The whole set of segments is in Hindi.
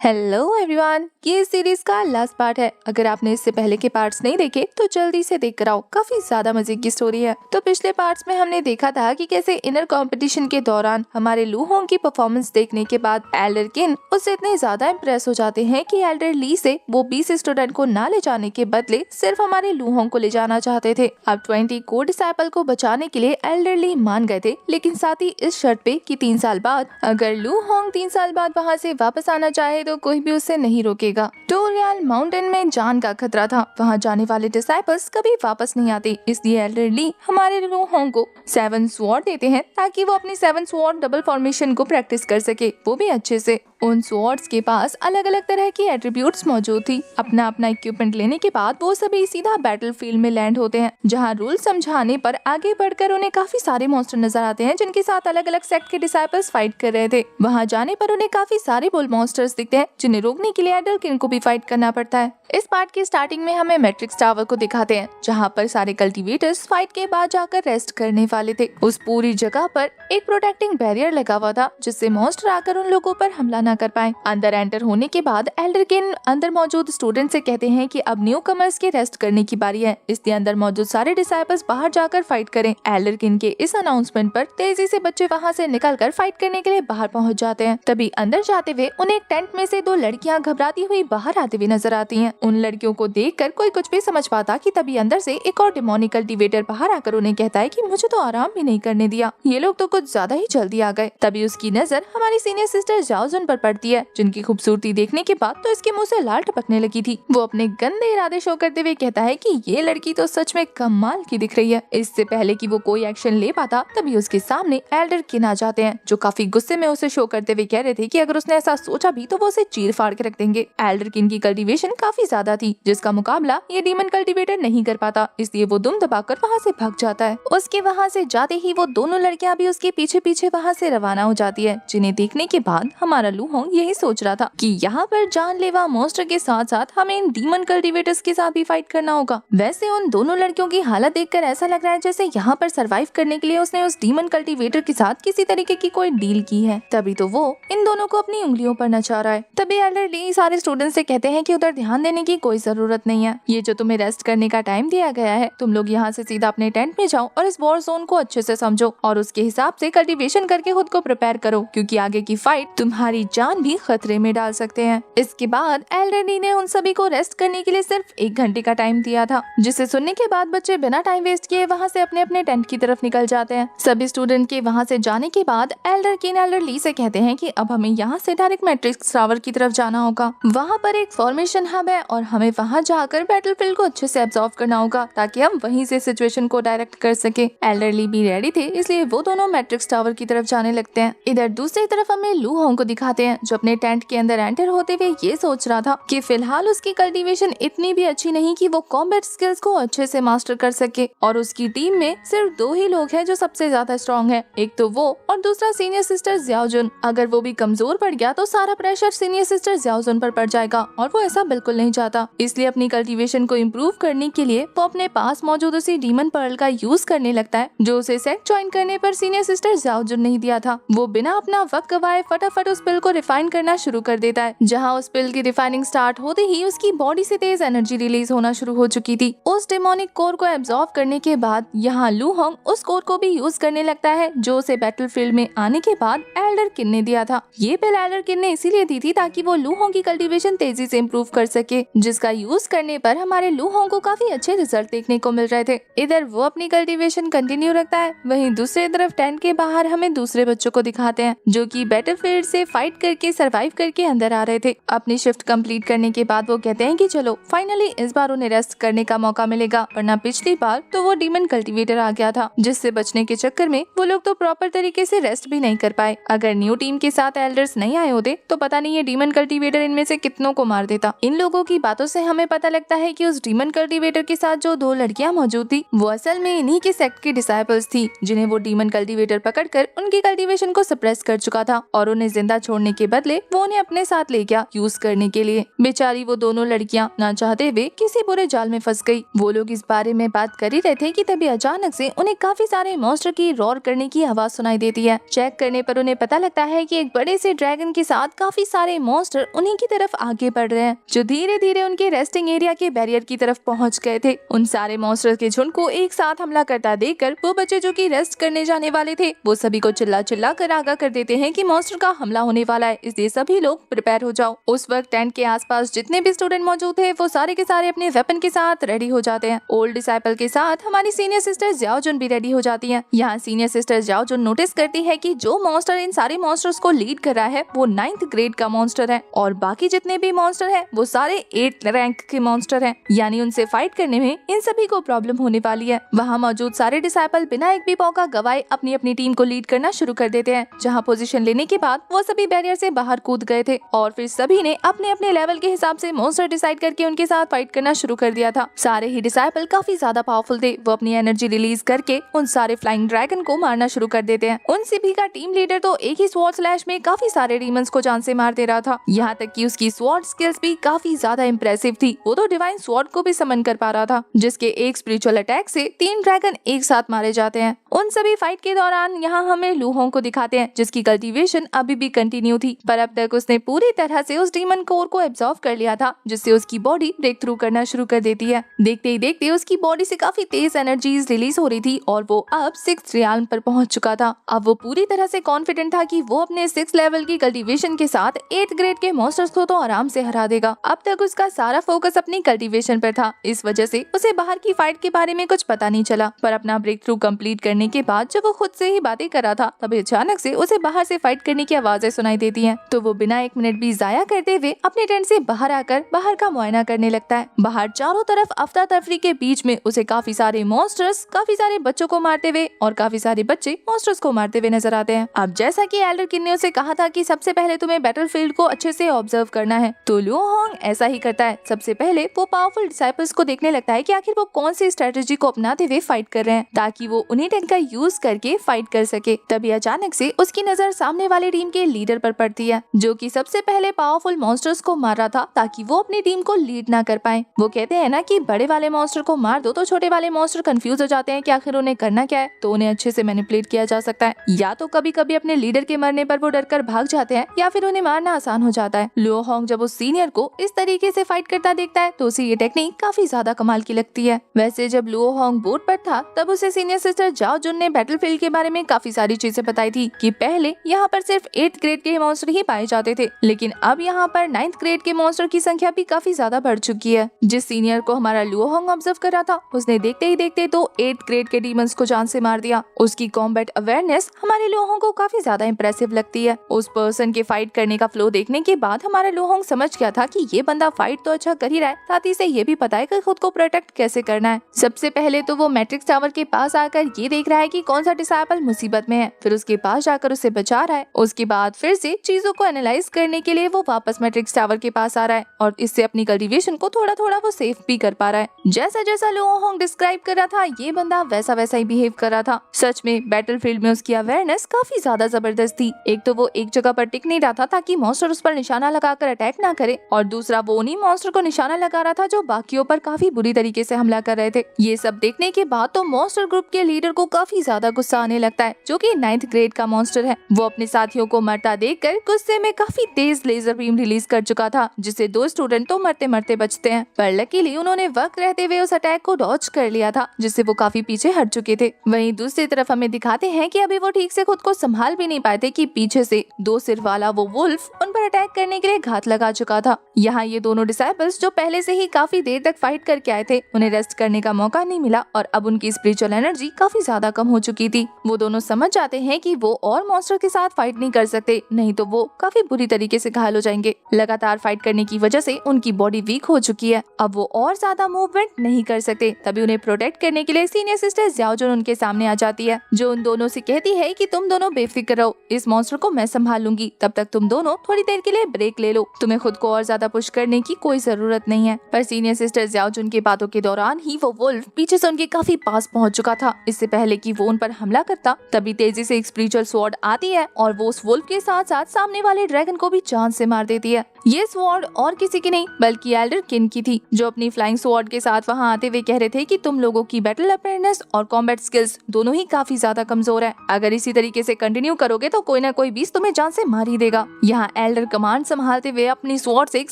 हेलो एवरीवन, ये सीरीज का लास्ट पार्ट है। अगर आपने इससे पहले के पार्ट्स नहीं देखे तो जल्दी से देख कर आओ, काफी ज्यादा मजे की स्टोरी है। तो पिछले पार्ट्स में हमने देखा था कि कैसे इनर कंपटीशन के दौरान हमारे लू होंग की परफॉर्मेंस देखने के बाद एल्डर किन उससे इतने ज्यादा इम्प्रेस हो जाते हैं कि एल्डर ली से वो 20 स्टूडेंट को ना ले जाने के बदले सिर्फ हमारे लू होंग को ले जाना चाहते थे। अब 20 को डिसाइपल को बचाने के लिए एल्डर ली मान गए थे, लेकिन साथ ही इस शर्त पे कि 3 साल बाद अगर लू होंग 3 साल बाद वहाँ से वापस आना चाहे तो कोई भी उसे नहीं रोकेगा। टोरियल माउंटेन में जान का खतरा था, वहाँ जाने वाले डिसाइपल्स कभी वापस नहीं आते, इसलिए एल्डर ली हमारे लू होंग को 7 स्वॉर्ड देते हैं ताकि वो अपनी 7 स्वॉर्ड डबल फॉर्मेशन को प्रैक्टिस कर सके, वो भी अच्छे से। उन स्वॉर्ड्स के पास अलग अलग तरह की एट्रीब्यूट्स मौजूद थी। अपना अपना इक्विपमेंट लेने के बाद वो सभी सीधा बैटलफील्ड में लैंड होते हैं, जहां रूल समझाने पर आगे बढ़कर उन्हें काफी सारे मॉन्स्टर नजर आते हैं जिनके साथ अलग अलग सेक्ट के डिसाइपल्स फाइट कर रहे थे। वहां जाने पर उन्हें काफी सारे बुल मॉन्स्टर्स दिखते हैं जिन्हें रोकने के लिए एल्डर किन को भी फाइट करना पड़ता है। इस पार्ट की स्टार्टिंग में हमें मैट्रिक्स टावर को दिखाते हैं, जहाँ पर सारे कल्टिवेटर्स फाइट के बाद जाकर रेस्ट करने वाले थे। उस पूरी जगह पर एक प्रोटेक्टिंग बैरियर लगा हुआ था जिससे मॉन्स्टर आकर उन लोगों पर हमला न कर पाए। अंदर एंटर होने के बाद एल्डर किन अंदर मौजूद स्टूडेंट से कहते हैं कि अब न्यू कमर्स के रेस्ट करने की बारी है, इसलिए अंदर मौजूद सारे डिसाइपल्स बाहर जाकर फाइट करें। एल्डर किन के इस अनाउंसमेंट पर तेजी से बच्चे वहाँ से निकलकर फाइट करने के लिए बाहर पहुँच जाते हैं। तभी अंदर जाते हुए उन्हें एक टेंट में से 2 लड़कियां घबराती हुई बाहर आती हुई नजर आती हैं। उन लड़कियों को देखकर कोई कुछ भी समझ पाता कि तभी अंदर से एक और डिमोनिक कल्टीवेटर बाहर आकर उन्हें कहता है कि मुझे तो आराम भी नहीं करने दिया, ये लोग तो कुछ ज्यादा ही जल्दी आ गए। तभी उसकी नजर हमारी सीनियर सिस्टर जाओजुन पर पड़ती है, जिनकी खूबसूरती देखने के बाद तो इसके मुंह से लाल टपकने लगी थी। वो अपने गंदे इरादे शो करते हुए कहता है कि ये लड़की तो सच में कमाल की दिख रही है। इससे पहले कि वो कोई एक्शन ले पाता तभी उसके सामने एल्डर किन आ जाते हैं, जो काफी गुस्से में उसे शो करते हुए कह रहे थे कि अगर उसने ऐसा सोचा भी तो वो उसे चीर फाड़ के रख देंगे। एल्डर किन की कल्टीवेशन काफी ज्यादा थी, जिसका मुकाबला ये डीमन कल्टीवेटर नहीं कर पाता, इसलिए वो दुम दबाकर वहाँ से भाग जाता है। उसके वहाँ से जाते ही वो दोनों लड़कियां भी उसके पीछे पीछे वहाँ से रवाना हो जाती है, जिन्हें देखने के बाद हमारा लू होंग यही सोच रहा था कि यहाँ पर जानलेवा मॉन्स्टर के साथ साथ हमें इन डीमन कल्टीवेटर्स के साथ भी फाइट करना होगा। वैसे उन दोनों लड़कियों की हालत देखकर ऐसा लग रहा है जैसे यहाँ पर सरवाइव करने के लिए उसने उस डीमन कल्टीवेटर के साथ किसी तरीके की कोई डील की है, तभी तो वो इन दोनों को अपनी उंगलियों पर नचा रहा है। तभी एल्डर ली सारे स्टूडेंट से कहते हैं कि उधर ध्यान देने की कोई जरूरत नहीं है, ये जो तुम्हें रेस्ट करने का टाइम दिया गया है, तुम लोग यहाँ से सीधा अपने टेंट में जाओ और इस वॉर जोन को अच्छे से समझो और उसके हिसाब से कल्टीवेशन करके खुद को प्रिपेयर करो, क्योंकि आगे की फाइट तुम्हारी जान भी खतरे में डाल सकते हैं। इसके बाद एल्डर ली ने उन सभी को रेस्ट करने के लिए सिर्फ 1 घंटे का टाइम दिया था, जिसे सुनने के बाद बच्चे बिना टाइम वेस्ट किए वहाँ से अपने अपने टेंट की तरफ निकल जाते हैं। सभी स्टूडेंट के वहाँ से जाने के बाद एल्डर किन एल्डर ली से कहते हैं कि अब हमें यहाँ से डायरेक्ट मैट्रिक्स टावर की तरफ जाना होगा। वहाँ पर एक फॉर्मेशन हब है और हमें वहाँ जाकर बैटलफील्ड को अच्छे से एब्जॉर्व करना होगा ताकि हम वहीं से सिचुएशन को डायरेक्ट कर सके। एल्डर ली भी रेडी थे, इसलिए वो दोनों मैट्रिक्स टावर की तरफ जाने लगते हैं। इधर दूसरी तरफ हमें लू होंग को दिखाते हैं, जो अपने टेंट के अंदर एंटर होते हुए ये सोच रहा था कि फिलहाल उसकी कल्टीवेशन इतनी भी अच्छी नहीं कि वो कॉम्बैट स्किल्स को अच्छे से मास्टर कर सके, और उसकी टीम में सिर्फ 2 ही लोग हैं जो सबसे ज्यादा स्ट्रॉन्ग है, एक तो वो और दूसरा सीनियर सिस्टर जाओजुन। अगर वो भी कमजोर पड़ गया तो सारा प्रेशर सीनियर सिस्टर जाओजुन पर पड़ जाएगा और वो ऐसा बिल्कुल नहीं चाहता। इसलिए अपनी कल्टीवेशन को इम्प्रूव करने के लिए वो अपने पास मौजूद उसी डीमन पर्ल का यूज करने लगता है, जो उसे सेक्ट ज्वाइन करने पर सीनियर सिस्टर जाओजुन नहीं दिया था। वो बिना अपना वक्त गवाए फटाफट उस पिल को रिफाइन करना शुरू कर देता है, जहाँ उस पिल की रिफाइनिंग स्टार्ट होते ही उसकी बॉडी से तेज एनर्जी रिलीज होना शुरू हो चुकी थी। उस डेमोनिक कोर को एब्जॉर्ब करने के बाद यहाँ लू होंग उस कोर को भी यूज करने लगता है, जो उसे बैटलफील्ड में आने के बाद एल्डर किन ने दिया था। ये पिल एल्डर किन ने इसीलिए दी थी ताकि वो लू होंग की कल्टीवेशन तेजी से इम्प्रूव कर सके, जिसका यूज करने पर हमारे लू होंग को काफी अच्छे रिजल्ट देखने को मिल रहे थे। इधर वो अपनी कल्टीवेशन कंटिन्यू रखता है, वहीं दूसरी तरफ टेंट के बाहर हमें दूसरे बच्चों को दिखाते हैं जो कि बैटलफील्ड से फाइट करके सरवाइव करके अंदर आ रहे थे। अपनी शिफ्ट कंप्लीट करने के बाद वो कहते हैं कि चलो फाइनली इस बार उन्हें रेस्ट करने का मौका मिलेगा, वरना पिछली बार तो वो डीमन कल्टीवेटर आ गया था, जिससे बचने के चक्कर में वो लोग तो प्रॉपर तरीके से रेस्ट भी नहीं कर पाए। अगर न्यू टीम के साथ एल्डर्स नहीं आए होते तो पता नहीं ये डीमन कल्टीवेटर इनमें से कितनों को मार देता। इन लोगों की बातों से हमें पता लगता है कि उस डीमन कल्टीवेटर के साथ जो 2 लड़कियां मौजूद थी वो असल में इन्हीं के सेक्ट की डिसाइपल्स थी, जिन्हें वो डीमन कल्टीवेटर पकड़कर उनकी कल्टीवेशन को सप्रेस कर चुका था और उन्हें जिंदा छोड़ने होने के बदले वो उन्हें अपने साथ ले गया यूज करने के लिए। बेचारी वो दोनों लड़कियां ना चाहते हुए किसी बुरे जाल में फंस गई। वो लोग इस बारे में बात कर ही रहे थे कि तभी अचानक से उन्हें काफी सारे मॉन्स्टर की रोर करने की आवाज सुनाई देती है। चेक करने पर उन्हें पता लगता है कि एक बड़े से ड्रैगन के साथ काफी सारे मॉन्स्टर उन्हीं की तरफ आगे बढ़ रहे हैं, जो धीरे धीरे उनके रेस्टिंग एरिया के बैरियर की तरफ पहुंच गए थे। उन सारे मॉन्स्टर के झुंड को एक साथ हमला करता देखकर वो बच्चे जो कि रेस्ट करने जाने वाले थे, वो सभी को चिल्ला चिल्ला कर आगाह कर देते हैं कि मॉन्स्टर का हमला होने वाला है, इसलिए सभी लोग प्रिपेयर हो जाओ। उस वक्त टेंट के आसपास जितने भी स्टूडेंट मौजूद थे वो सारे के सारे अपने वेपन के साथ रेडी हो जाते हैं। ओल्ड डिसाइपल के साथ हमारी सीनियर सिस्टर ज्याओ जुन भी रेडी हो जाती है। यहाँ सीनियर सिस्टर ज्याओ जुन नोटिस करती है कि जो मॉन्स्टर इन सारे मॉन्स्टर्स को लीड कर रहा है वो 9th ग्रेड का मॉन्स्टर है और बाकी जितने भी मॉन्स्टर हैं वो सारे 8th रैंक के मॉन्स्टर हैं। यानी उनसे फाइट करने में इन सभी को प्रॉब्लम होने वाली है। वहाँ मौजूद सारे डिसाइपल बिना एक भी मौका गवाए अपनी अपनी टीम को लीड करना शुरू कर देते हैं। जहाँ पोजीशन लेने के बाद वो सभी बैरियर से बाहर कूद गए थे और फिर सभी ने अपने अपने लेवल के हिसाब से मॉन्स्टर डिसाइड करके उनके साथ फाइट करना शुरू कर दिया था। सारे ही डिसाइपल काफी ज्यादा पावरफुल थे। वो अपनी एनर्जी रिलीज करके उन सारे फ्लाइंग ड्रैगन को मारना शुरू कर देते हैं। उन सभी का टीम लीडर तो एक ही स्वॉर्ड स्लैश में काफी सारे डीमंस को जान से मार दे रहा था। यहाँ तक कि उसकी स्वॉर्ड स्किल्स भी काफी ज्यादा इम्प्रेसिव थी। वो तो डिवाइन स्वॉर्ड को भी समन कर पा रहा था, जिसके एक स्पिरिचुअल अटैक से 3 ड्रैगन एक साथ मारे जाते हैं। उन सभी फाइट के दौरान यहाँ हमें लू होंग को दिखाते हैं, जिसकी कल्टीवेशन अभी भी कंटिन्यू थी, पर अब तक उसने पूरी तरह से उस डीमन कोर को एब्जॉर्व कर लिया था, जिससे उसकी बॉडी ब्रेक थ्रू करना शुरू कर देती है। देखते ही देखते उसकी बॉडी से काफी तेज एनर्जीज रिलीज हो रही थी और वो अब 6th रियाल्म पर पहुंच चुका था। अब वो पूरी तरह से कॉन्फिडेंट था कि वो अपने 6th लेवल की कल्टीवेशन के साथ 8th ग्रेड के मॉन्स्टर्स को तो आराम से हरा देगा। अब तक उसका सारा फोकस अपनी कल्टीवेशन पर था, इस वजह से उसे बाहर की फाइट के बारे में कुछ पता नहीं चला। पर अपना ब्रेक थ्रू कंप्लीट करने के बाद जब वो खुद से ही बातें कर रहा था, तभी अचानक से उसे बाहर से फाइट करने की आवाजें सुनाई देती हैं। तो वो बिना 1 मिनट भी जाया करते हुए अपने टेंट से बाहर आकर बाहर का मुआयना करने लगता है। बाहर चारों तरफ अफरा तफरी के बीच में उसे काफी सारे मॉन्स्टर्स काफी सारे बच्चों को मारते हुए और काफी सारे बच्चे मॉन्स्टर्स को मारते हुए नजर आते हैं। अब जैसा कि एल्डर किन ने उसे कहा था कि सबसे पहले तुम्हें बैटलफील्ड को अच्छे से ऑब्जर्व करना है, तो लू होंग ऐसा ही करता है। सबसे पहले वो पावरफुल डिसाइपल्स को देखने लगता है कि आखिर वो कौन सी स्ट्रेटेजी को अपनाते हुए फाइट कर रहे हैं, ताकि वो उन्हीं टेंट का यूज करके फाइट कर सके। तभी अचानक से उसकी नजर सामने वाली टीम के लीडर पर पड़ती है, जो कि सबसे पहले पावरफुल मॉन्स्टर्स को मार रहा था ताकि वो अपनी टीम को लीड ना कर पाए। वो कहते हैं ना कि बड़े वाले मॉन्स्टर को मार दो तो छोटे वाले मॉन्स्टर कंफ्यूज हो जाते हैं कि आखिर उन्हें करना क्या है, तो उन्हें अच्छे से मैनिपुलेट किया जा सकता है। या तो कभी कभी अपने लीडर के मरने पर वो डरकर भाग जाते हैं या फिर उन्हें मारना आसान हो जाता है। लुओ होंग जब उस सीनियर को इस तरीके से फाइट करता देखता है तो उसे ये टेक्निक काफी ज्यादा कमाल की लगती है। वैसे जब लुओ होंग बोर्ड पर था तब उसे सीनियर सिस्टर जाओ जुन ने बैटलफील्ड के बारे में काफी सारी चीजें बताई थी कि पहले यहाँ पर सिर्फ 8th ग्रेड के मॉन्स्टर ही पाए जाते थे, लेकिन अब यहाँ पर 9th ग्रेड के मॉन्स्टर की संख्या भी काफी ज्यादा बढ़ चुकी है। जिस सीनियर को हमारा लुओ होंग ऑब्जर्व कर रहा था उसने देखते ही देखते तो 8th ग्रेड के डीमंस को जान से मार दिया। उसकी कॉम्बैट अवेयरनेस हमारे लुओ होंग को काफी ज्यादा इंप्रेसिव लगती है। उस पर्सन के फाइट करने का फ्लो देखने के बाद हमारा लुओ होंग समझ गया था कि ये बंदा फाइट तो अच्छा कर ही रहा है, साथ ही से ये भी पता है कि खुद को प्रोटेक्ट कैसे करना है। सबसे पहले तो वो मैट्रिक्स टावर के पास आकर ये देख रहा है कि कौन सा डिसाइपल मुसीबत में है, फिर उसके पास जाकर उसे बचा रहा है। उसके बाद फिर से चीजों को एनालाइज करने के लिए वो वापस मैट्रिक्स टावर के पास आ रहा है और इससे अपनी कल्टीवेशन को थोड़ा थोड़ा वो सेफ भी कर पा रहा है। जैसा जैसा लुओ होंग डिस्क्राइब कर रहा था ये बंदा वैसा वैसा ही बिहेव कर रहा था। सच में बैटलफील्ड में उसकी अवेयरनेस काफी ज्यादा जबरदस्त थी। एक तो वो एक जगह पर टिक नहीं रहा था ताकि मॉन्स्टर उस पर निशाना लगाकर अटैक ना करे, और दूसरा वो उन्हीं मॉन्स्टर को निशाना लगा रहा था जो बाकियों पर काफी बुरी तरीके से हमला कर रहे थे। ये सब देखने के बाद तो मॉन्स्टर ग्रुप के लीडर को काफी ज्यादा गुस्सा आने लगता है, जो कि 9th ग्रेड का मॉन्स्टर है। वो अपने साथियों को मरता देखकर गुस्से में काफी तेज लेजर बीम रिलीज कर चुका था, जिससे 2 स्टूडेंट तो मरते मरते बचते हैं, पर लकीली उन्होंने वक्त रहते हुए उस अटैक को डॉज कर लिया था, जिससे वो काफी पीछे हट चुके थे। वहीं दूसरी तरफ हमें दिखाते हैं कि अभी वो ठीक से खुद को संभाल भी नहीं पाए थे कि पीछे से 2 सिर वाला वो वुल्फ उन पर अटैक करने के लिए घात लगा चुका था। यहाँ ये दोनों डिसाइपल्स जो पहले से ही काफी देर तक फाइट करके आए थे, उन्हें रेस्ट करने का मौका नहीं मिला और अब उनकी स्पिरिचुअल एनर्जी काफी ज्यादा कम हो चुकी थी। वो दोनों समझ जाते हैं कि वो और मॉन्स्टर के साथ फाइट नहीं कर सकते, नहीं तो वो काफी बुरी तरीके से घायल हो जाएंगे। लगातार फाइट करने की वजह से उनकी बॉडी वीक हो चुकी है, अब वो और ज्यादा मूवमेंट नहीं कर सकते। तभी उन्हें प्रोटेक्ट करने के लिए सीनियर सिस्टर ज्याओ जुन उनके सामने आ जाती है, जो उन दोनों से कहती है कि तुम दोनों बेफिक्र रहो, इस मॉन्स्टर को मैं संभाल लूंगी, तब तक तुम दोनों थोड़ी देर के लिए ब्रेक ले लो, तुम्हें खुद को और ज्यादा पुश करने की कोई जरूरत नहीं है। पर सीनियर सिस्टर ज्याओ जुन की बातों के दौरान ही वो वुल्फ पीछे से उनके काफी पास पहुंच चुका था। इससे पहले कि वो उन पर हमला करता, तभी तेजी से एक स्पिरिचुअल स्वॉर्ड आती है और वो उस वुल्फ के साथ साथ साथ सामने वाले ड्रैगन को भी जान से मार देती है। ये स्वॉर्ड और किसी की नहीं बल्कि एल्डर किन की थी, जो अपनी फ्लाइंग स्वॉर्ड के साथ वहाँ आते हुए कह रहे थे कि तुम लोगों की बैटल अवेयरनेस और कॉम्बैट स्किल्स दोनों ही काफी ज्यादा कमजोर है। अगर इसी तरीके से कंटिन्यू करोगे तो कोई ना कोई बीस तुम्हें जान से मार ही देगा। यहाँ एल्डर कमांड संभालते हुए अपनी स्वॉर्ड से एक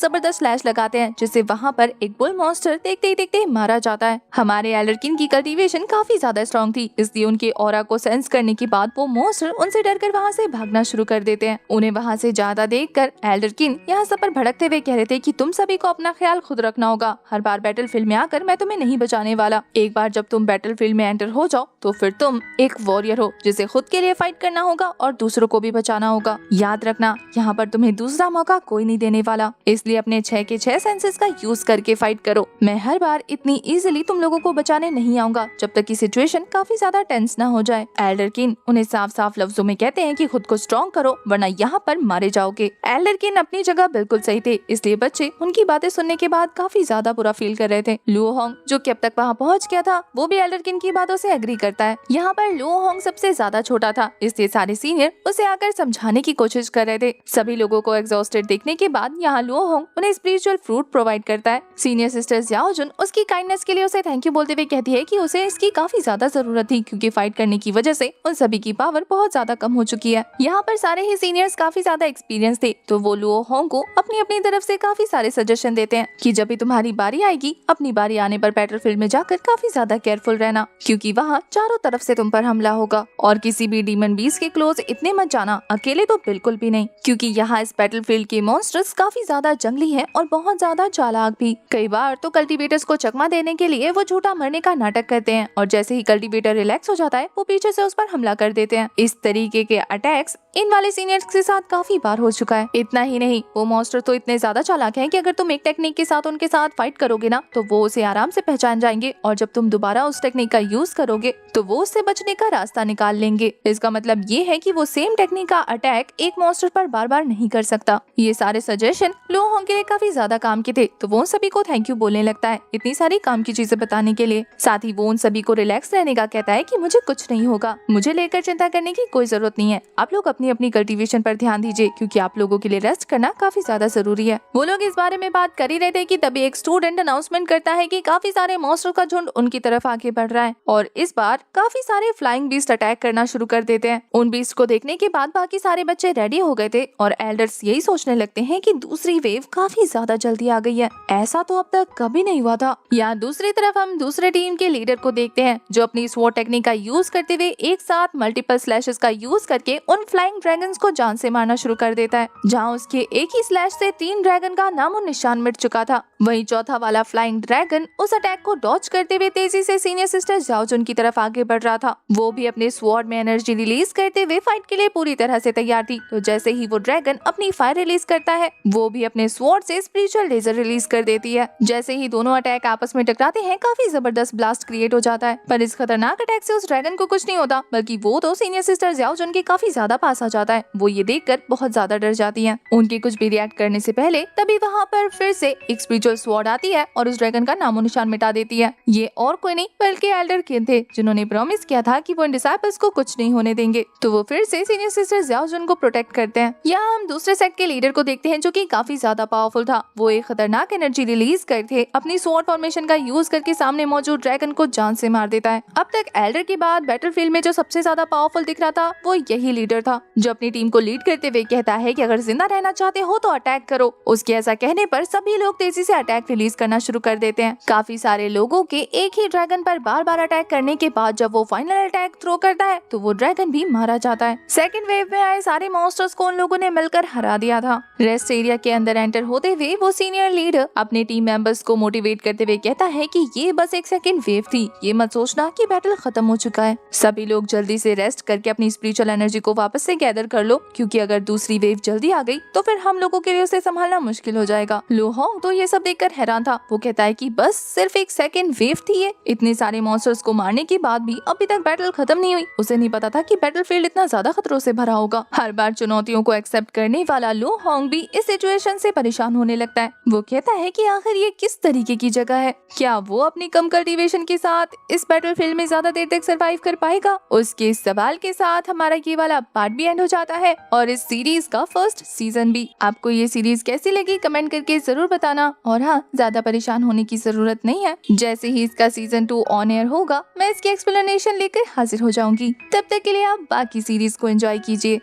जबरदस्त स्लैश लगाते हैं, जिससे वहाँ पर एक बुल मॉन्स्टर देखते ही देखते मारा जाता है। हमारे एल्डर किन की कल्टीवेशन काफी ज्यादा स्ट्रॉन्ग थी, इसलिए उनके ऑरा को सेंस करने के बाद वो मॉन्स्टर उनसे डरकर वहाँ से भागना शुरू कर देते हैं। उन्हें वहाँ से ज्यादा देखकर एल्डर किन यहाँ सब पर भड़कते हुए कह रहे थे कि तुम सभी को अपना ख्याल खुद रखना होगा। हर बार बैटलफील्ड में आकर मैं तुम्हें नहीं बचाने वाला। एक बार जब तुम बैटलफील्ड में एंटर हो जाओ तो फिर तुम एक वॉरियर हो, जिसे खुद के लिए फाइट करना होगा और दूसरों को भी बचाना होगा। याद रखना, यहाँ पर तुम्हें दूसरा मौका कोई नहीं देने वाला, इसलिए अपने 6 के 6 सेंसेस का यूज करके फाइट करो। मैं हर बार इतनी इजीली तुम लोगों को बचाने नहीं आऊंगा जब तक की सिचुएशन काफी ज्यादा टेंस ना हो जाए। एल्डर किन उन्हें साफ साफ लफ्जों में कहते हैं कि खुद को स्ट्रॉन्ग करो वरना यहाँ पर मारे जाओगे। एल्डर किन अपनी जगह बिल्कुल सही थे, इसलिए बच्चे उनकी बातें सुनने के बाद काफी ज्यादा बुरा फील कर रहे थे। लुओ होंग जो कि अब तक वहाँ पहुँच गया था, वो भी एल्डर किन की बातों से एग्री करता है। यहाँ पर लुओ होंग सबसे ज्यादा छोटा था, इसलिए सारे सीनियर उसे आकर समझाने की कोशिश कर रहे थे। सभी लोगों को एग्जॉस्टेड देखने के बाद यहाँ लुओ होंग उन्हें स्पिरिचुअल फ्रूट प्रोवाइड करता है। सीनियर सिस्टर याओ जुन उसकी काइंडनेस के लिए उसे थैंक यू बोलते हुए कहती है कि उसे इसकी काफी ज्यादा जरूरत थी, क्योंकि फाइट करने की वजह से उन सभी की पावर बहुत ज्यादा कम हो चुकी है। यहाँ पर सारे ही सीनियर्स काफी ज्यादा एक्सपीरियंस थे, तो वो लुओ होंग को अपनी अपनी तरफ से काफी सारे सजेशन देते हैं कि जब भी तुम्हारी बारी आएगी, अपनी बारी आने पर बैटलफील्ड में जाकर काफी ज्यादा केयरफुल रहना, क्योंकि वहाँ चारों तरफ से तुम पर हमला होगा। और किसी भी डीमन बीस्ट के क्लोज इतने मत जाना, अकेले तो बिल्कुल भी नहीं, क्योंकि यहाँ इस बैटलफील्ड के मॉन्स्टर्स काफी ज्यादा जंगली हैं और बहुत ज्यादा चालाक भी। कई बार तो कल्टीवेटर्स को चकमा देने के लिए वो झूठा मरने का नाटक करते हैं, और जैसे ही कल्टीवेटर रिलैक्स हो जाता है वो पीछे से उस पर हमला कर देते हैं। इस तरीके के अटैक्स इन वाले सीनियर्स के साथ काफी बार हो चुका है। इतना ही नहीं, वो मॉन्स्टर तो इतने ज्यादा चालाक हैं कि अगर तुम एक टेक्निक के साथ उनके साथ फाइट करोगे ना, तो वो उसे आराम से पहचान जाएंगे, और जब तुम दोबारा उस टेक्निक का यूज करोगे तो वो उससे बचने का रास्ता निकाल लेंगे। इसका मतलब ये है कि वो सेम टेक्निक का अटैक एक मॉन्स्टर पर बार बार नहीं कर सकता। ये सारे सजेशन लुओ होंग के लिए काफी ज्यादा काम के थे, तो वो उन सभी को थैंक यू बोलने लगता है इतनी सारी काम की चीजें बताने के लिए। साथ ही वो उन सभी को रिलैक्स रहने का कहता है कि मुझे कुछ नहीं होगा, मुझे लेकर चिंता करने की कोई जरूरत नहीं है। आप लोग अपनी अपनी कल्टीवेशन पर ध्यान दीजिए, क्योंकि आप लोगों के लिए रेस्ट करना काफी ज्यादा जरूरी है। वो लोग इस बारे में बात कर ही रहे थे कि तभी एक स्टूडेंट अनाउंसमेंट करता है कि काफी सारे मॉन्स्टर का झुंड उनकी तरफ आगे बढ़ रहा है, और इस बार काफी सारे फ्लाइंग बीस्ट अटैक करना शुरू कर देते हैं। उन बीस्ट को देखने के बाद बाकी सारे बच्चे रेडी हो गए थे, और एल्डर्स यही सोचने लगते हैं कि दूसरी वेव काफी ज्यादा जल्दी आ गई है, ऐसा तो अब तक कभी नहीं हुआ था। यहाँ दूसरी तरफ हम दूसरे टीम के लीडर को देखते हैं, जो अपनी स्वॉर्ड टेक्निक का यूज करते हुए एक साथ मल्टीपल स्लैशेस का यूज करके उन फ्लाइंग ड्रैगन्स को जान से मारना शुरू कर देता है। जहाँ उसके एक ही स्लैश से 3 ड्रैगन का नामो निशान मिट चुका था, वहीं चौथा वाला फ्लाइंग ड्रैगन उस अटैक को डॉज करते हुए तेजी से सीनियर सिस्टर याओ जुन की तरफ आगे बढ़ रहा था। वो भी अपने स्वॉर्ड में एनर्जी रिलीज करते हुए फाइट के लिए पूरी तरह से तैयार थी। तो जैसे ही वो ड्रैगन अपनी फायर रिलीज करता है, वो भी अपने स्वॉर्ड से स्पिरिचुअल लेजर रिलीज कर देती है। जैसे ही दोनों अटैक आपस में टकराते हैं, काफी जबरदस्त ब्लास्ट क्रिएट हो जाता है, पर इस खतरनाक अटैक से उस ड्रैगन को कुछ नहीं होता, बल्कि वो तो सीनियर सिस्टर याओ जुन के काफी ज्यादा पास आ जाता है। वो ये देखकर बहुत ज्यादा डर जाती हैं। उनके कुछ भी रिएक्ट करने से पहले तभी वहाँ पर फिर से एक स्पिरिचुअल स्वॉर्ड आती है और उस ड्रैगन का नामो निशान मिटा देती है। ये और कोई नहीं बल्कि एल्डर किन थे, जिन्होंने प्रॉमिस किया था कि वो इन डिसाइपल्स को कुछ नहीं होने देंगे। तो वो फिर से सीनियर सिस्टर याओ जुन को प्रोटेक्ट करते हैं। यहाँ हम दूसरे सेट के लीडर को देखते हैं, जो कि काफी ज्यादा पावरफुल था। वो एक खतरनाक एनर्जी रिलीज करके अपनी स्वॉर्ड फॉर्मेशन का यूज करके सामने मौजूद ड्रैगन को जान से मार देता है। अब तक एल्डर के बाद बैटलफील्ड में जो सबसे ज्यादा पावरफुल दिख रहा था, वो यही लीडर था, जो अपनी टीम को लीड करते हुए कहता है कि अगर जिंदा रहना चाहते हो तो अटैक करो। उसके ऐसा कहने पर सभी लोग तेजी से अटैक रिलीज करना शुरू कर देते हैं। काफी सारे लोगों के एक ही ड्रैगन पर बार बार अटैक करने के बाद जब वो फाइनल अटैक थ्रो करता है, तो वो ड्रैगन भी मारा जाता है। सेकंड वेव में आए सारे मॉन्स्टर्स को उन लोगों ने मिलकर हरा दिया था। रेस्ट एरिया के अंदर एंटर होते हुए वो सीनियर लीडर अपने टीम मेंबर्स को मोटिवेट करते हुए कहता है कि ये बस एक सेकंड वेव थी, ये मत सोचना कि बैटल खत्म हो चुका है। सभी लोग जल्दी से रेस्ट करके अपनी स्पिरिचुअल एनर्जी को वापस से गैदर कर लो, क्योंकि अगर दूसरी वेव जल्दी आ गई तो फिर हम लोगों के लिए उसे संभालना मुश्किल हो जाएगा। लुओ होंग तो ये सब देखकर हैरान था। वो कहता है कि बस सिर्फ एक सेकंड वेव थी ये। इतने सारे मॉन्स्टर्स को मारने के बाद भी अभी तक बैटल खत्म नहीं हुई। उसे नहीं पता था कि बैटलफील्ड इतना ज्यादा खतरों से भरा होगा। हर बार चुनौतियों को एक्सेप्ट करने वाला लुओ होंग भी इस सिचुएशन से परेशान होने लगता है। वो कहता है कि आखिर ये किस तरीके की जगह है, क्या वो अपनी कम कल्टीवेशन के साथ इस बैटलफील्ड में ज्यादा देर तक सरवाइव कर पाएगा। उसके इस सवाल के साथ हमारा ये वाला पार्ट भी एंड हो जाता है। और इस सीरीज का फर्स्ट सीजन भी। आपको ये सीरीज कैसी लगी कमेंट करके जरूर बताना। और हाँ, ज्यादा परेशान होने की जरूरत नहीं है, जैसे ही इसका सीजन 2 ऑन एयर होगा मैं इसकी एक्सप्लेनेशन लेकर हाजिर हो जाऊंगी। तब तक के लिए आप बाकी सीरीज को एंजॉय कीजिए।